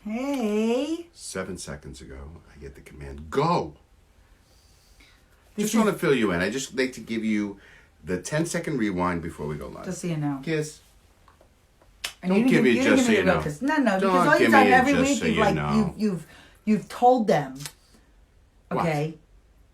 Hey. 7 seconds ago, I get the command, go. Just want to fill you in. I just like to give you the 10-second rewind before we go live. Just so you know. Kiss. And Don't give me just so you know. No, because Don't all give you've done me every just week, so you've you like know. you've told them. Okay.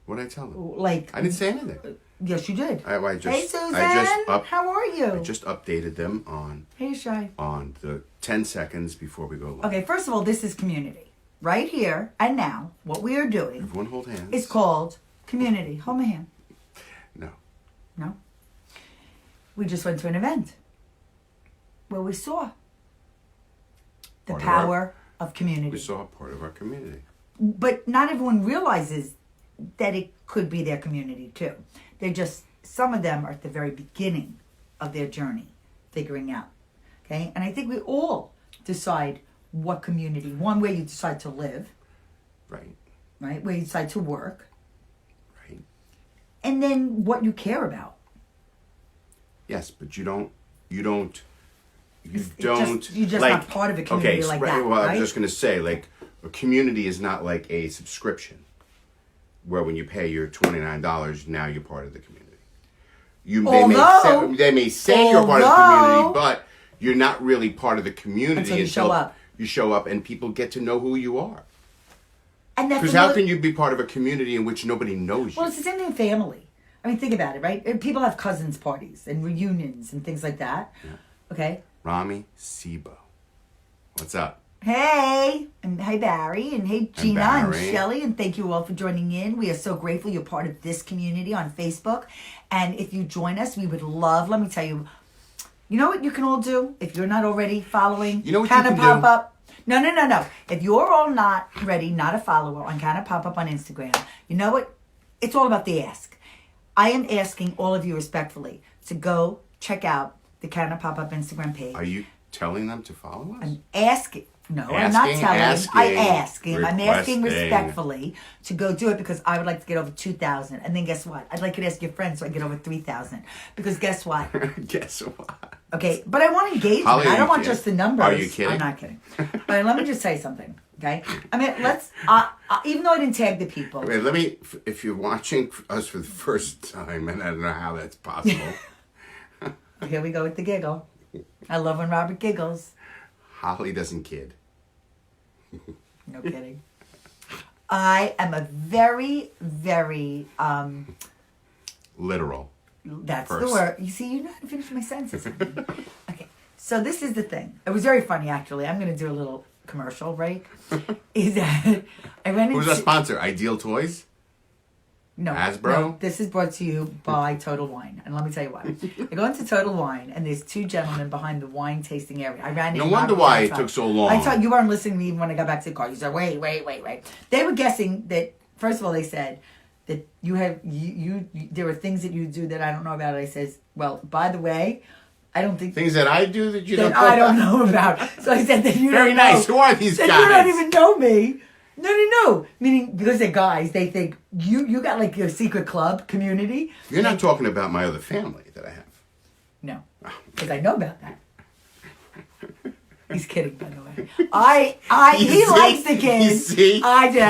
What did I tell them? Like I didn't say anything. Yes, you did. Hey, Susan. How are you? I just updated them on. Hey, Shy. On the 10 seconds before we go live. Okay, first of all, this is community. Right here and now, what we are doing. Everyone hold hands. Is called community. Hold my hand. No. No. We just went to an event where we saw the power of community. We saw part of our community. But not everyone realizes that it could be their community too. They're just, some of them are at the very beginning of their journey, figuring out. Okay? And I think we all decide what community. One, where you decide to live. Right. Right? Where you decide to work. Right. And then what you care about. Yes, but you're just like, not part of a community like that. Well, right? I was just gonna say, like, a community is not like a subscription, where when you pay your $29, now you're part of the community. They may say you're part of the community, but you're not really part of the community until you show up. You show up, and people get to know who you are. Because how can you be part of a community in which nobody knows you? Well, it's the same thing in family. I mean, think about it, right? People have cousins parties and reunions and things like that. Yeah. Okay? Rami Sibo. What's up? Hey! And hey, Barry. And hey, Gina and Barry. Shelly. And thank you all for joining in. We are so grateful you're part of this community on Facebook. And if you join us, we would love, let me tell you, you know what you can all do? If you're not already following, you know what Kinda you can Pop do? Up. No. If you're all not ready, not a follower on Kinda Pop Up on Instagram, you know what? It's all about the ask. I am asking all of you respectfully to go check out the Kinda Pop Up Instagram page. Are you telling them to follow us? I'm asking. No, I'm not telling him. I'm asking respectfully to go do it because I would like to get over 2,000. And then guess what? I'd like you to ask your friends so I get over 3,000. Because guess what? Guess what? Okay, but I want engagement. Holly, I don't want just the numbers. Are you kidding? I'm not kidding. But let me just say something. Okay, I mean, let's. Even though I didn't tag the people. Wait, if you're watching us for the first time, and I don't know how that's possible. Here we go with the giggle. I love when Robert giggles. Holly doesn't kid. No kidding. I am a very, very literal. That's the word. You see, you know how to finish my sentences. Okay, so this is the thing. It was very funny, actually. I'm going to do a little commercial, right? Is that I went into... Who's our sponsor? Ideal Toys? No. Hasbro? No, this is brought to you by Total Wine. And let me tell you why. I go into Total Wine, and there's two gentlemen behind the wine tasting area. I ran in. No wonder why it took so long. I thought you weren't listening to me even when I got back to the car. You said, wait. They were guessing that, first of all, they said that you have, there are things that you do that I don't know about. I says, well, by the way, I don't think... Things that I do that you don't know I don't know about. So I said that you Very don't know. nice. Who are these guys? You don't even know me. No. Meaning, because they're guys, they think you got like your secret club community. You're not talking about my other family that I have. No. Because I know about that. He's kidding, by the way. He likes the kids. I do.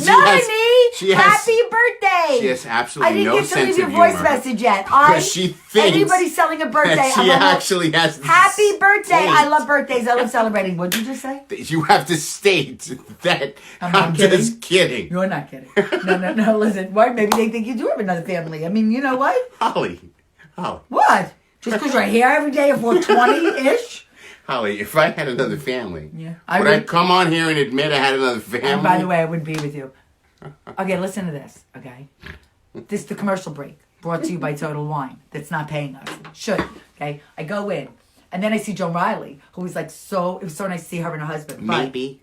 Melanie, happy birthday! She has absolutely no sense of humor. I didn't get to leave your voice message yet. Because she thinks everybody's selling a birthday. that she actually has to happy birthday! state. I love birthdays. I love celebrating. What did you just say? You have to state that I'm just kidding. You're not kidding. No. Listen, why? Maybe they think you do have another family. I mean, you know what? Holly. What? Just because you're here every day at 4:20-ish? Holly, if I had another family, would I come on here and admit I had another family? And by the way, I wouldn't be with you. Okay, listen to this, okay? This is the commercial break brought to you by Total Wine that's not paying us. Should, okay? I go in, and then I see Joan Riley, who was like it was so nice to see her and her husband. Maybe.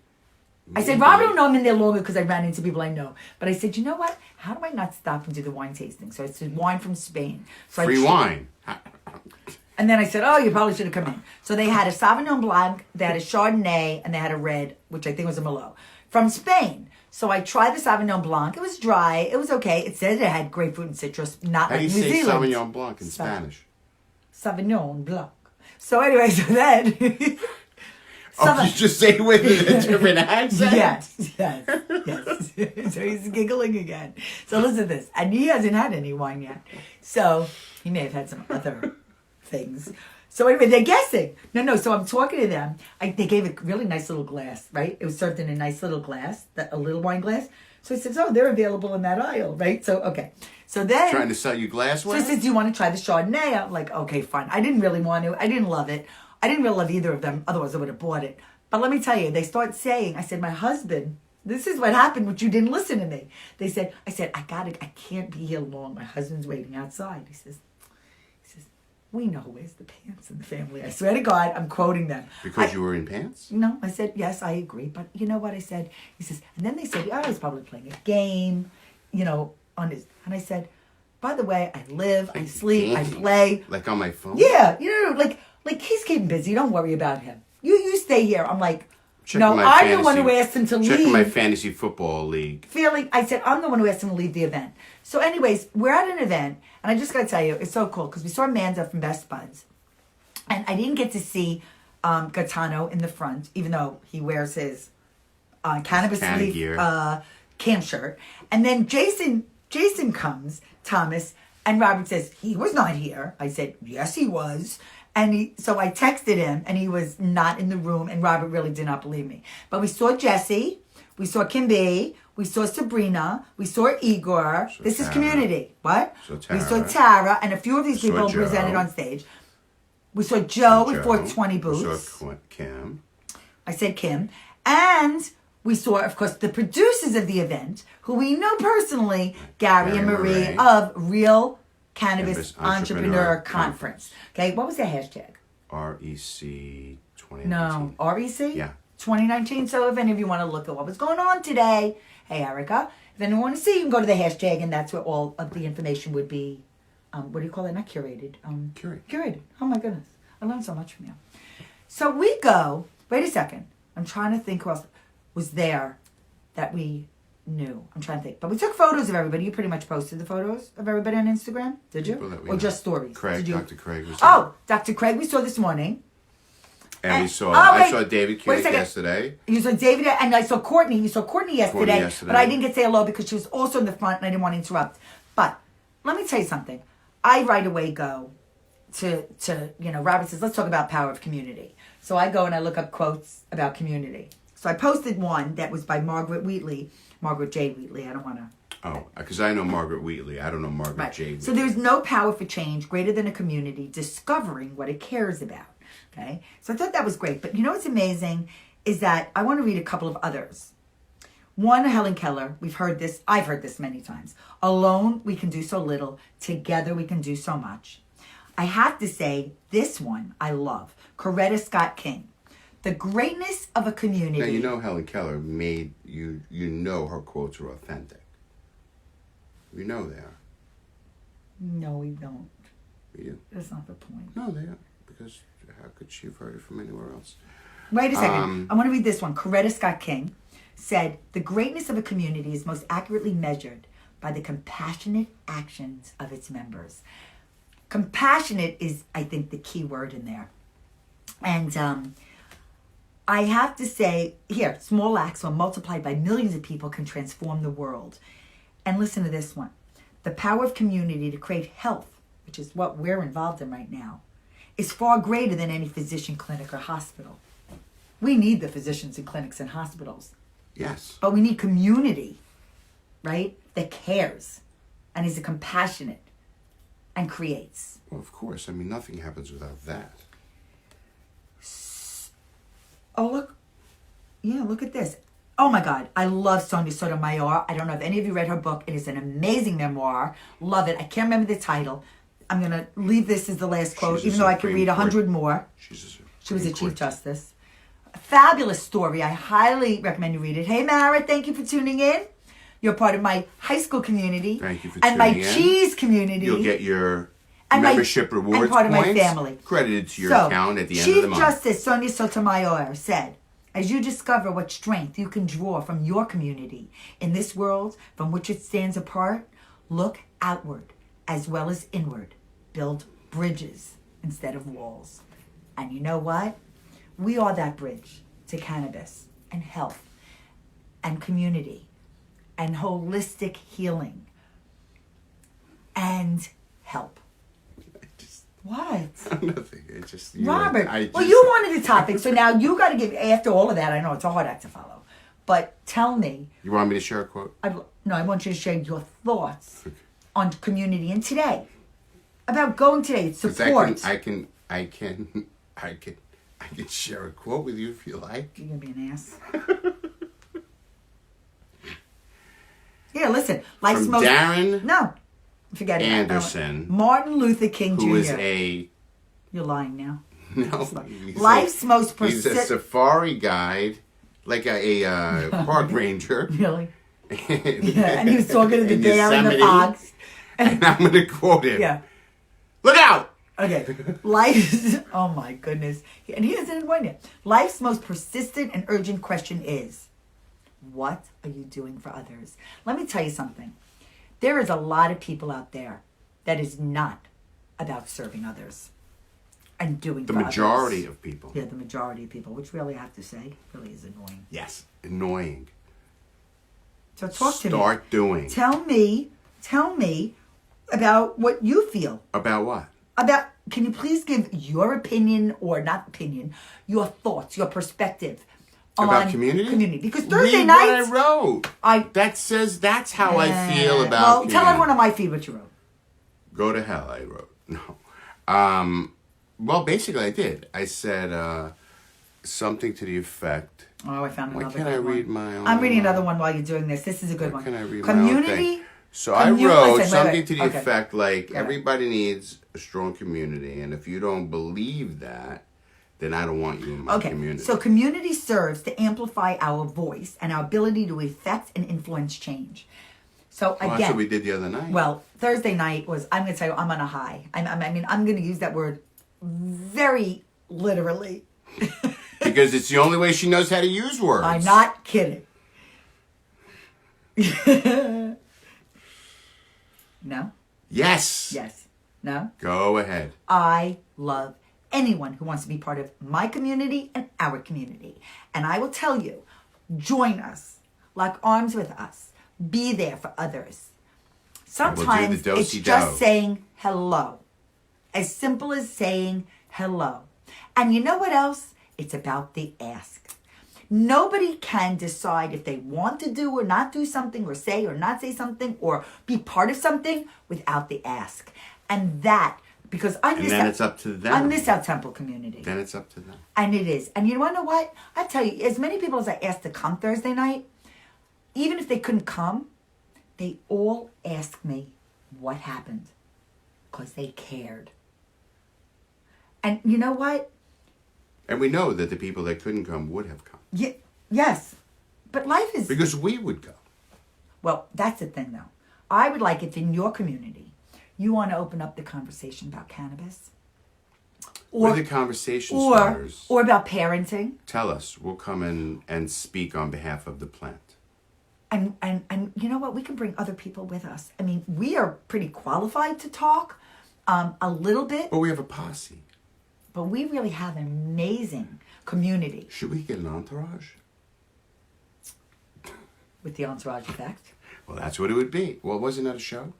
I said, Rob, I don't know I'm in there longer because I ran into people I know. But I said, you know what? How do I not stop and do the wine tasting? So I said, wine from Spain. So Free wine. And then I said, oh, you probably should have come in. So they had a Sauvignon Blanc, they had a Chardonnay, and they had a red, which I think was a Merlot, from Spain. So I tried the Sauvignon Blanc. It was dry. It was okay. It said it had grapefruit and citrus, not like New Zealand. How do you say Sauvignon Blanc in Spanish? Sauvignon Blanc. So anyway, so then... Oh, you just say it with a different accent? Yes. So he's giggling again. So listen to this. And he hasn't had any wine yet. So he may have had some other things. So anyway, they're guessing. No. So I'm talking to them. They gave a really nice little glass, right? It was served in a nice little glass, a little wine glass. So he says, oh, they're available in that aisle, right? So, okay. So then... Trying to sell you glassware? So he says, do you want to try the Chardonnay? I'm like, okay, fine. I didn't really want to. I didn't love it. I didn't really love either of them. Otherwise, I would have bought it. But let me tell you, they start saying, I said, my husband, this is what happened, but you didn't listen to me. I said, I can't be here long. My husband's waiting outside. He says, we know who wears the pants in the family. I swear to God, I'm quoting them. Because you were in pants? No, I said, yes, I agree. But you know what I said? He says, and then they said, oh, he's probably playing a game, on his, and I said, by the way, I live, I sleep, I play. Like on my phone? Yeah, like he's keeping busy. Don't worry about him. You stay here. I'm like, Checking I'm the one who asked him to leave. Checking my fantasy football league. I said, I'm the one who asked him to leave the event. So anyways, we're at an event, and I just got to tell you, it's so cool, because we saw Amanda from Best Buds, and I didn't get to see Gaetano in the front, even though he wears his cannabis leaf cam shirt. And then Jason comes, Thomas, and Robert says, he was not here. I said, yes, he was. So I texted him, and he was not in the room, and Robert really did not believe me. But we saw Jesse, we saw Kimby, we saw Sabrina, we saw Igor. This is Community. What? We saw Tara, and a few of these people presented on stage. We saw Joe with 420 Boots. We saw Kim. I said Kim. And we saw, of course, the producers of the event, who we know personally, Gary and Marie of Real Cannabis Entrepreneur Conference. Okay, what was the hashtag? REC 2019. No, REC? Yeah. 2019. So if any of you want to look at what was going on today, hey, Erica, if anyone want to see, you can go to the hashtag, and that's where all of the information would be, what do you call it? Not curated. Curated. Oh, my goodness. I learned so much from you. So we go, wait a second. I'm trying to think who else was there that we knew. I'm trying to think. But we took photos of everybody. You pretty much posted the photos of everybody on Instagram, did you? Or just stories? Dr. Craig was there. Oh, Dr. Craig we saw this morning. And I saw David Koenig yesterday. You saw David, and I saw Courtney. You saw Courtney yesterday. But I didn't get to say hello because she was also in the front, and I didn't want to interrupt. But let me tell you something. I right away go to Robert says, let's talk about power of community. So I go and I look up quotes about community. So I posted one that was by Margaret J. Wheatley. I don't want to. Oh, because I know Margaret Wheatley. I don't know Margaret J. Wheatley. So there's no power for change greater than a community discovering what it cares about. Okay? So I thought that was great. But you know what's amazing is that I want to read a couple of others. One, Helen Keller. We've heard this. I've heard this many times. Alone, we can do so little. Together, we can do so much. I have to say, this one I love. Coretta Scott King. The greatness of a community. Now, you know Helen Keller made, you know her quotes are authentic. You know they are. No, we don't. We do. That's not the point. No, they are. Because how could she have heard it from anywhere else? Wait a second. I want to read this one. Coretta Scott King said, the greatness of a community is most accurately measured by the compassionate actions of its members. Compassionate is, I think, the key word in there. And I have to say, here, small acts when multiplied by millions of people can transform the world. And listen to this one. The power of community to create health, which is what we're involved in right now, is far greater than any physician, clinic, or hospital. We need the physicians and clinics and hospitals. Yes. But we need community, right, that cares and is compassionate and creates. Well, of course. I mean, nothing happens without that. Oh, look. Yeah, look at this. Oh, my God. I love Sonia Sotomayor. I don't know if any of you read her book. It is an amazing memoir. Love it. I can't remember the title. I'm going to leave this as the last quote, even though I could read 100 more. She was a Chief Justice. A fabulous story. I highly recommend you read it. Hey, Mara, thank you for tuning in. You're part of my high school community. Thank you for tuning in. And my cheese community. You'll get your membership rewards and part of points my family. Credited to your account at the end of the month. Chief Justice Sonia Sotomayor said, as you discover what strength you can draw from your community in this world from which it stands apart, look outward as well as inward. Build bridges instead of walls. And you know what? We are that bridge. to cannabis and health and community and holistic healing and help. What? Nothing. It's just Robert. Well, you wanted a topic, so now you got to give. After all of that, I know it's a hard act to follow, but tell me. You want me to share a quote? No, I want you to share your thoughts on community and today about going today. Support. I can share a quote with you if you like. You're gonna be an ass. Yeah, listen. Life's From most. Darren. No, forget it. Anderson, Martin Luther King Jr. who is a You're lying now. no. Life's most He's a safari guide, like a park ranger. Really? Yeah, and he was talking to the bear and the Yosemite. fox. And I'm going to quote him. Yeah. Look out! Okay. Life's, oh my goodness. And he doesn't win it. Life's most persistent and urgent question is, what are you doing for others? Let me tell you something. There is a lot of people out there that is not about serving others and doing The for majority others. of people. Yeah, the majority of people, which really I have to say, really is annoying. Yes. Annoying. So talk to me. Start doing. Tell me about what you feel. About what? Can you please give your opinion, or not opinion, your thoughts, your perspective on About community? Because Thursday Read nights, what I wrote. That says that's how I feel about well, community. tell everyone on my feed what you wrote. Go to hell, I wrote. No. Well, basically I did. I said something to the effect. Oh, I found Why another can't good I one. read my own? I'm reading another one while you're doing this. This is a good one. Can I read my own Community. thing? So I wrote Listen, something wait. to the Okay. effect like, Right. everybody needs a strong community, and if you don't believe that, then I don't want you in my community. So community serves to amplify our voice and our ability to affect and influence change. So Well, again, that's what we did the other night. well, Thursday night was, I'm going to tell you, I'm on a high. I'm going to use that word very literally. Because it's the only way she knows how to use words. I'm not kidding. No? Yes. Yes. No? Go ahead. I love anyone who wants to be part of my community and our community. And I will tell you, join us, lock arms with us, be there for others. Sometimes the it's do-si-do. just saying hello. As simple as saying hello. And you know what else? It's about the ask. Nobody can decide if they want to do or not do something, or say or not say something, or be part of something without the ask. And that, because I miss then out, it's up to them. I miss our temple community. Then it's up to them. And it is. And you want to know what? I tell you, as many people as I asked to come Thursday night, even if they couldn't come, they all asked me what happened. Because they cared. And you know what? And we know that the people that couldn't come would have come. Yes. But life is... Because we would go. Well, that's the thing, though. I would like if in your community, you want to open up the conversation about cannabis. We're the conversation starters. Or about parenting. Tell us. We'll come in and speak on behalf of the plant. And you know what? We can bring other people with us. I mean, we are pretty qualified to talk a little bit. But we have a posse. But we really have an amazing community. Should we get an entourage? With the entourage effect. Well, that's what it would be. Well, wasn't that a show?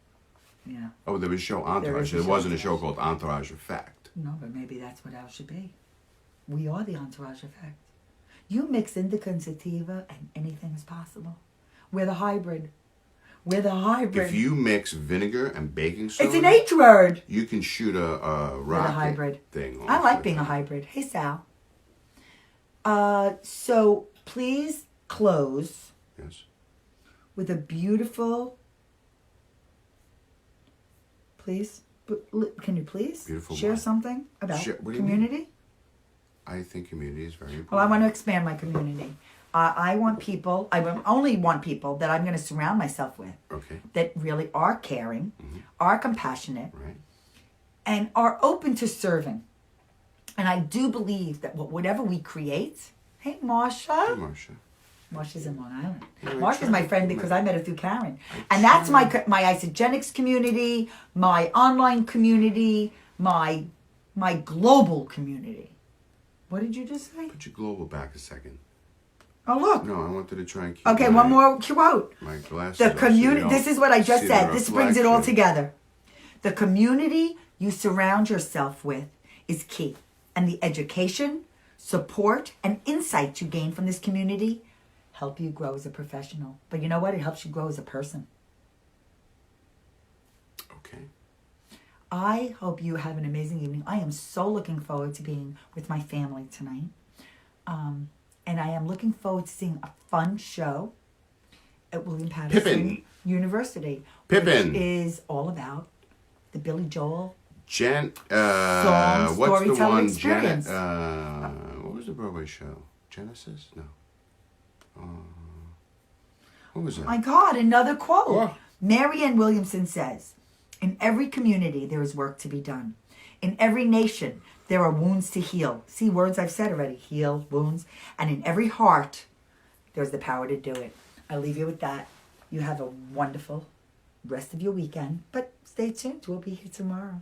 Yeah. Oh, there was a show Entourage. is a There show wasn't a Entourage. show called Entourage Effect. No, but maybe that's what ours should be. We are the entourage effect. You mix indica and sativa and anything is possible. We're the hybrid. We're the hybrid. If you mix vinegar and baking soda, It's an H word. you can shoot a rocket hybrid. thing. I off like the being a thing. hybrid. Hey, Sal. So please close Yes. with a beautiful. Please, can you please Beautiful share what? something about What do you mean? community? I think community is very important. Well, I want to expand my community. I want people. Only want people that I'm going to surround myself with Okay. that really are caring, are compassionate, Right. and are open to serving. And I do believe that whatever we create. Hey, Marsha. Hey, Marcia. Marsha's in Long Island. Yeah, I Marsha's my tried. friend because I met her through Karen. And that's my Isogenics community, my online community, my global community. What did you just say? Put your global back a second. Oh, look. No, I wanted to try and keep Okay, one more quote. my glasses The off so you community, don't this is what I just see the said. This brings it all reflection. together. The community you surround yourself with is key. And the education, support, and insights you gain from this community help you grow as a professional. But you know what? It helps you grow as a person. Okay. I hope you have an amazing evening. I am so looking forward to being with my family tonight. And I am looking forward to seeing a fun show at William Patterson Pippin. University. Pippin. Which is all about the Billy Joel Jen, Song what's the storytelling one? experience. What was the Broadway show? Genesis? No. What was it? My God, another quote. Oh. Marianne Williamson says, in every community there is work to be done. In every nation there are wounds to heal. See, words I've said already. Heal, wounds. And in every heart there's the power to do it. I'll leave you with that. You have a wonderful rest of your weekend. But stay tuned. We'll be here tomorrow.